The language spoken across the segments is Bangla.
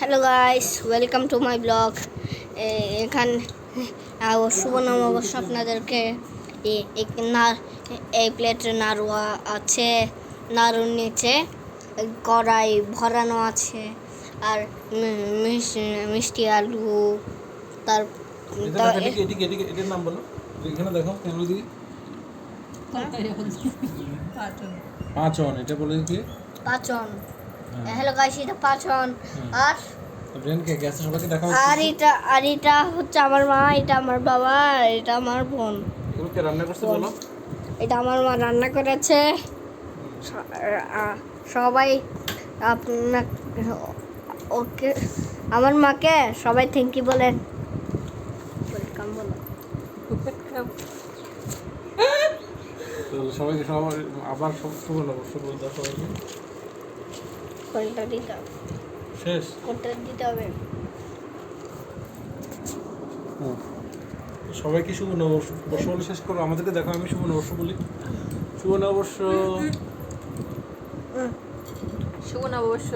Hello guys, welcome to my blog. এখানে শুভ নববর্ষ আপনাদেরকে। এই প্লেটে নাড়ু আছে, নাড়ুর নিচে কড়াই ভরানো আছে, আর মিষ্টি আলু। তার এটার নাম বলো, এখানে দেখো ক্যামেরা দিকে। পাঁচন, এটা বলে কি? পাঁচন। হ্যালো গাইস, এটা পাঁচন। আর ব্রেনকে গ্যাসে সবাইকে দেখাও। আর এটা হচ্ছে আমার মা, এটা আমার বাবা, আর এটা আমার বোন। এগুলো কে রান্না করছে বলো? এটা আমার মা রান্না করেছে। সবাই আপনার ওকে, আমার মাকে সবাই থ্যাংক ইউ বলেন। ওয়েলকাম বলো। তো সবাইকে আবার শুভ নববর্ষ বলে দাও সবাইকে। কোনটা দিতে হবে? শেষ কোনটা দিতে হবে? সবাইকে শুভ নববর্ষ বলে শেষ করো। আমাদেরকে দেখো, আমি শুভ নববর্ষ বলি। শুভ নববর্ষ। শুভ নববর্ষ।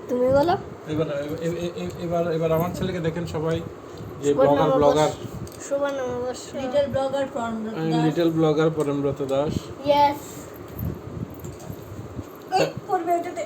তুমি বলো। এবার এবার এবার আমার ছেলেকে দেখেন সবাই, যে শুভ ব্লগার শুভ নববর্ষ। Little blogger Parambrata Das. Yes. করবে এটাতে